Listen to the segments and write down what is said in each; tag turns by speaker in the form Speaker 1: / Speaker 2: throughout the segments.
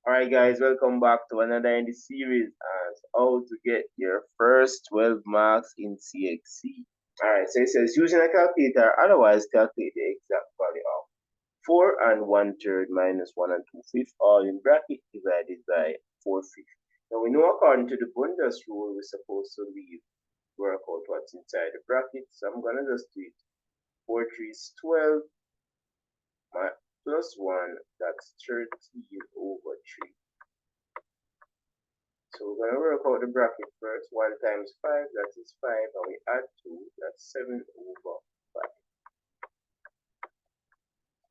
Speaker 1: Alright guys, welcome back to another in the series as how to get your first 12 marks in CXC. Alright, so it says using a calculator, otherwise calculate the exact value of 4 and 1/3 minus 1 and 2/5 all in bracket divided by 4/5. Now we know according to the Bundes rule we're supposed to work out what's inside the bracket, so I'm gonna just do it. 4 3 is 12 plus 1, that's 13 over 3. So we're going to work out the bracket first. 1 times 5, that is 5, and we add 2, that's 7 over 5.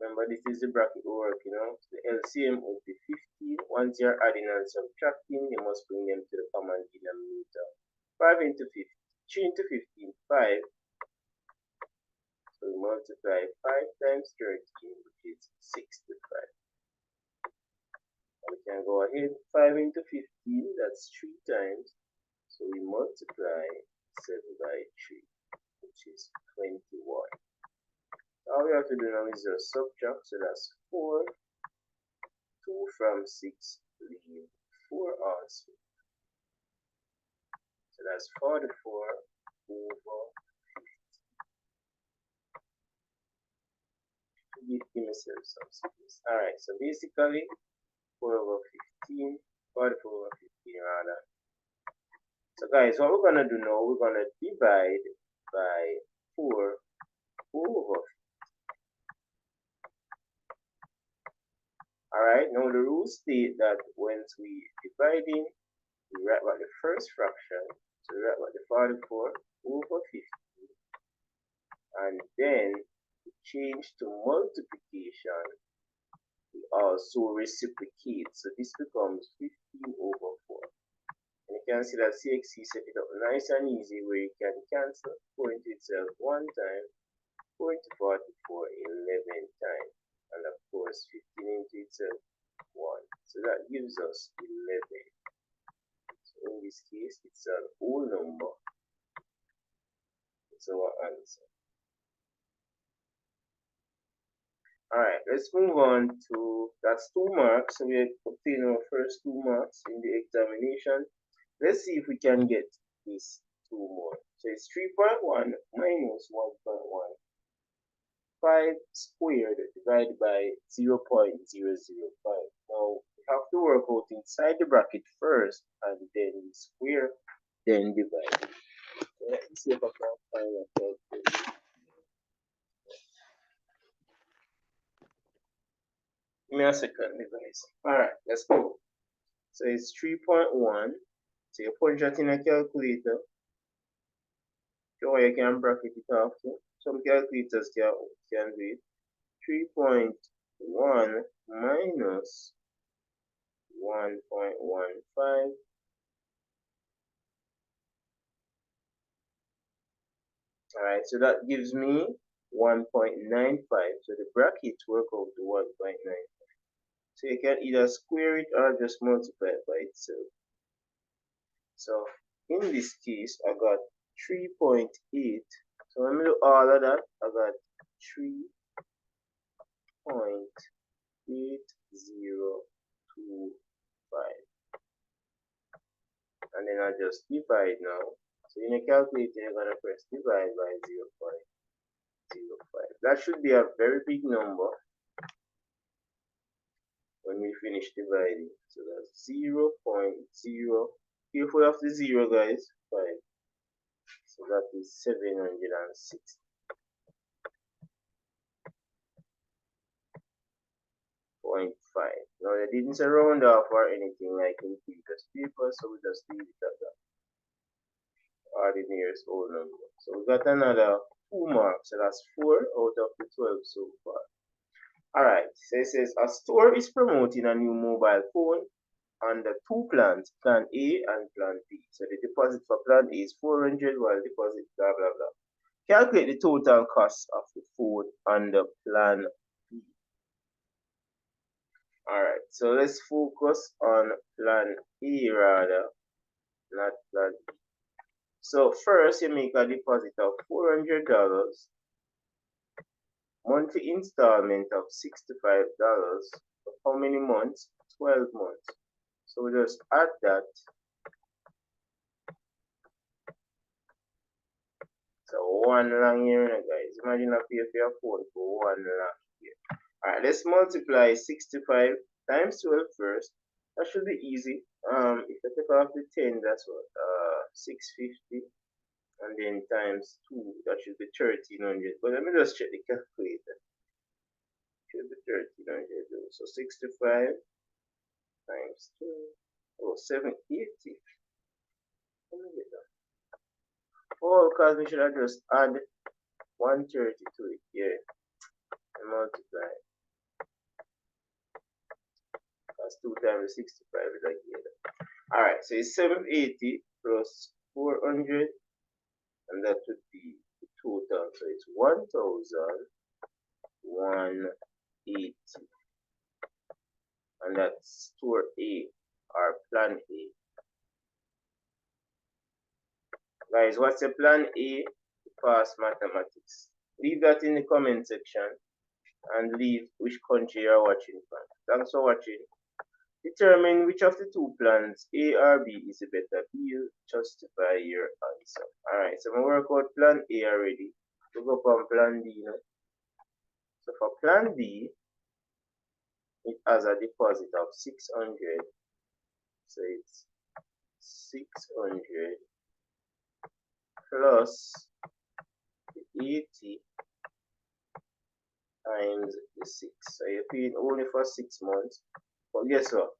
Speaker 1: Remember, this is the bracket we're working on. So the LCM will be 15. Once you're adding and subtracting, you must bring them to the common denominator. 5 into 15, 3 into 15, 5. So we multiply 5 times 13, which is 65. We can go ahead, 5 into 15, that's 3 times. So we multiply 7 by 3, which is 21. All we have to do now is just subtract, so that's 4. 2 from 6, leave 4 also. So that's 44 over 50. Give myself some space. Alright, so basically 4 over 15, 44 over 15 rather. So guys, what we're gonna do now, we're gonna divide by 4 over 50. Alright, now the rules state that once we dividing, we write back the first fraction, so we write back the 44 over 50, and then we change to multiplication, we also reciprocate, so this becomes 15 over 4. And you can see that CXC set it up nice and easy where you can cancel 4 into itself 1 time, 4 into 44 11 times, and of course 15 into itself 1. So that gives us 11. So in this case, it's an whole number. It's our answer. Alright, let's move on to, that's 2 marks. So we obtain our first 2 marks in the examination. Let's see if we can get these 2 more. So it's 3.1 minus 1.1. 5 squared divided by 0.005. Now we have to work out inside the bracket first and then we square, then divide. So let me see if I can find a calculator. Give me a second, guys. Alright, let's go. So it's 3.1. So you punch that in a calculator. So you can bracket it off. Some calculators can do it. 3.1 minus 1.15. Alright, so that gives me 1.95. So the bracket work out to 1.95. So you can either square it or just multiply it by itself. So in this case, I got 3.8. So when we do all of that, I got 3.8025. And then I just divide now. So in a calculator, you're going to press divide by 0.05. That should be a very big number when we finish dividing. So that's 0.0. Careful of the 0, guys. 5. So that is 760. Now they didn't round off or anything like in previous paper, so we just leave it at that. Or the nearest whole number. So we got another 2 marks, so that's 4 out of the 12 so far. Alright, so it says a store is promoting a new mobile phone under 2 plans, plan A and plan B. So the deposit for plan A is 400, while deposit blah blah blah. Calculate the total cost of the phone under plan B. Alright, so let's focus on plan A rather, not plan B. So first you make a deposit of $400, monthly installment of $65 for how many months? 12 months. So we just add that. So one long year, guys. Imagine if you pay for your phone for one long year. Alright, let's multiply 65 times 12 first. That should be easy. If I take off the 10, that's what 650, and then times 2, that should be 1300. But let me just check the calculator. Should be 1300. So 65 times 2, oh, 780. Let me get that. Oh, because we should have just add 130 to it. Yeah, and multiply. That's 2 times 65 is like that. Alright, so it's 780 plus 400, and that would be the total. So it's 1180, and that's store A or plan A. Guys, what's your plan A to pass mathematics? Leave that in the comment section and leave which country you're watching from. Thanks for watching. Determine which of the two plans, A or B, is the better. B, justify your answer. Alright, so we work out plan A already. We go from plan B now. So for plan B, it has a deposit of 600. So it's 600 plus the 80 times the 6. So you're paying only for 6 months. But guess what?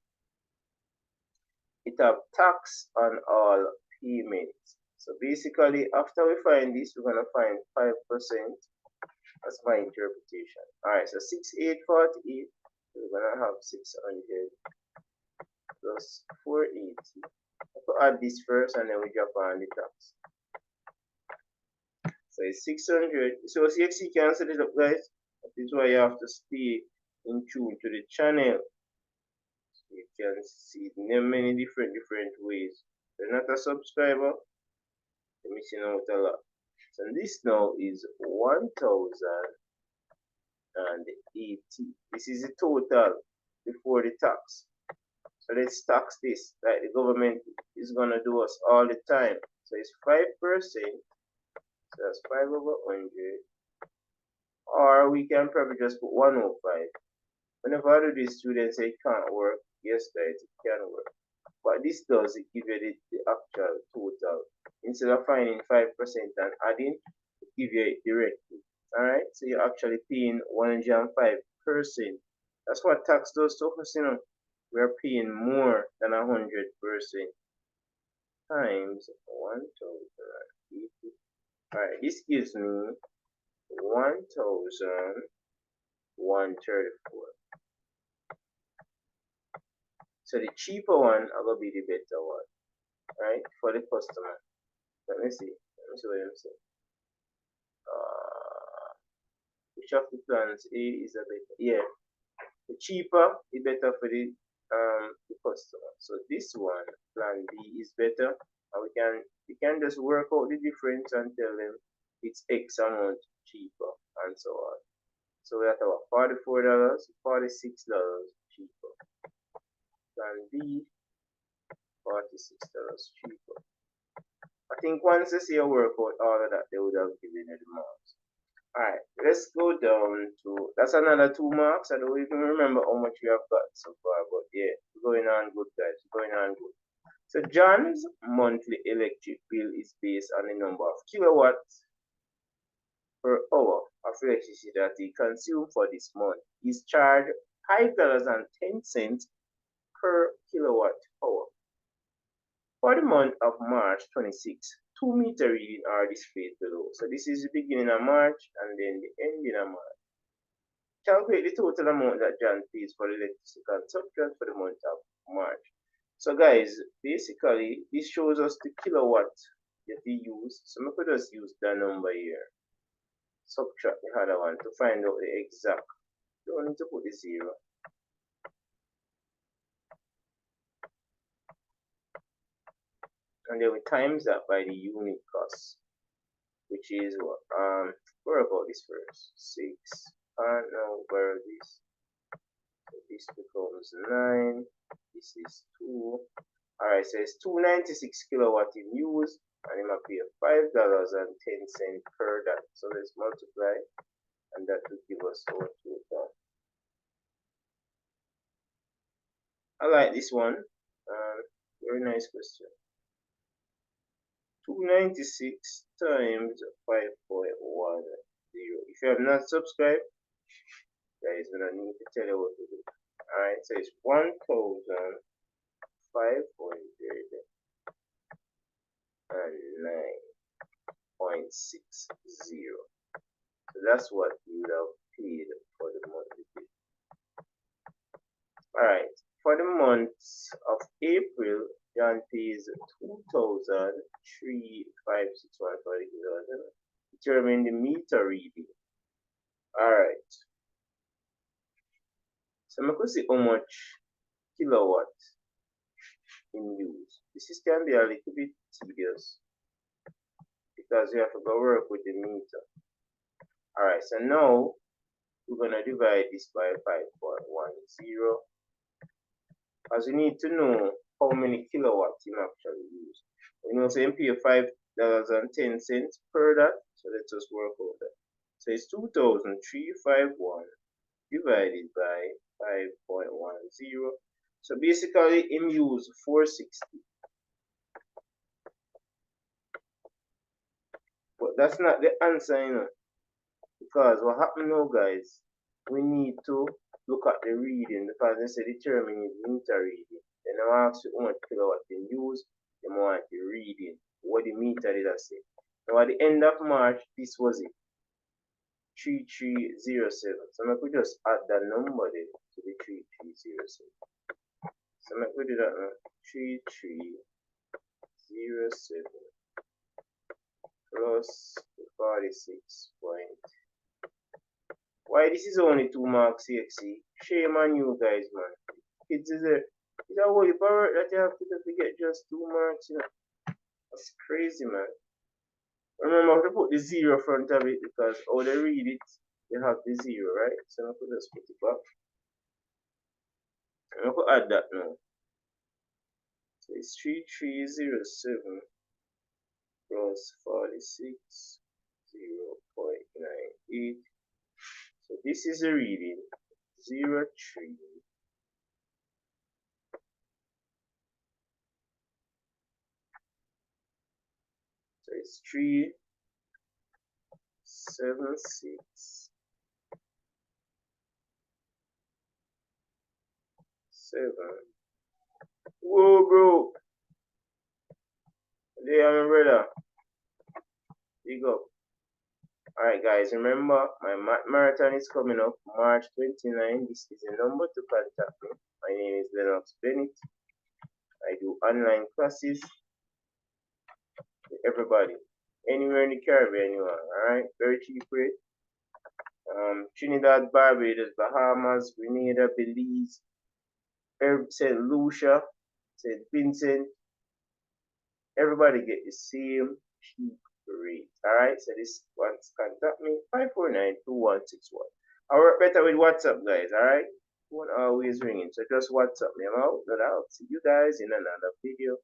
Speaker 1: It have tax on all payments. So basically, after we find this, we're gonna find 5%. That's my interpretation. Alright, so 6848, we're gonna have 600 plus 480. I have to add this first and then we drop on the tax. So it's 600. So CXC can set it up, guys. That is why you have to stay in tune to the channel. So you can see many different ways. If you're not a subscriber, you're missing out a lot. So this now is 1080. This is the total before the tax. So let's tax this, like the government is gonna do us all the time. So it's 5%. So that's 5 over 100. Or we can probably just put 105. Whenever I do this, students say it can't work. Yes, guys, it can work. What this does, it gives you the actual total. Instead of finding 5% and adding, it gives you it directly. Alright, so you're actually paying 105%. That's what tax does to us, you know. We're paying more than 100% times 1080. Alright, this gives me 1134. So the cheaper one will be the better one, right, for the customer. Let me see what I'm saying. Which of the plans A is a better? Yeah, the cheaper is better for the customer. So this one, plan B, is better, and we can just work out the difference and tell them it's X amount cheaper and so on. So we have about $44, $46 cheaper. Plan B, $46 cheaper. I think once they see a work out all of that, they would have given you the marks. Alright, let's go down to, that's another 2 marks. I don't even remember how much we have got so far, but yeah, going on good, guys, going on good. So John's monthly electric bill is based on the number of kilowatts per hour of electricity that he consumed for this month. He's charged $5.10 per kilowatt hour. For the month of March 26, 2-meter readings are displayed below. So this is the beginning of March and then the ending of March. Calculate the total amount that John pays for electricity consumption for the month of March. So guys, basically this shows us the kilowatt that we use. So we could just use that number here. Subtract the other one to find out the exact. You don't need to put the 0. And then we times that by the unit cost, which is what? Where about this first? 6. Now where this? So this becomes 9 this is 2. Alright, so it's 296 kilowatt in use, and it might pay $5.10 per that. So let's multiply, and that will give us our total. I like this one. Very nice question. 296 times 5.10. If you have not subscribed, guys, I need to tell you what to do. Alright, so it's 1,509.60. So that's what you would have paid for the monthly bill. Alright, for the month of April, John pays 2,356 for the kilowatt. Determine the meter reading. Alright. So I'm going to see how much kilowatt in use. This can be a little bit tedious because you have to go work with the meter. Alright, so now we're going to divide this by 5.10, as we need to know how many kilowatts you actually use. You know, so you pay $5.10 per that, so let's just work out that. So it's 2,351 divided by 5.10. So basically, him use 460. But that's not the answer, you know. Because what happened now, guys, we need to look at the reading, because they say determine the meter reading. Then I ask you how much kilowatt you use, they want the reading. What the meter did I say? Now at the end of March, this was it. 3307. So I could just add that number there to the 3307. So I could do that now. 3307 plus 46 point. Why this is only 2 marks CXC? Shame on you guys, man. It's a whole heap of work that you have to do to get just 2 marks, you know. That's crazy, man. Remember to put the 0 front of it, because how they read it, you have the 0, right? So I could just put it back. And I could add that now. So it's 3307 plus 46 0.98. So this is a reading 03. So it's 376 7. Whoa, bro. There, my brother. Big up. Alright, guys, remember my marathon is coming up March 29. This is the number to contact me. My name is Lennox Bennett. I do online classes with everybody, anywhere in the Caribbean you are. Alright, very cheap rate. Trinidad, Barbados, Bahamas, Grenada, Belize, St. Lucia, St. Vincent. Everybody get the same cheap rate. Alright, so this one's contact me 549-2161. I work better with WhatsApp, guys. Alright, won't always ringing, so just WhatsApp me. I'm out, and I'll see you guys in another video.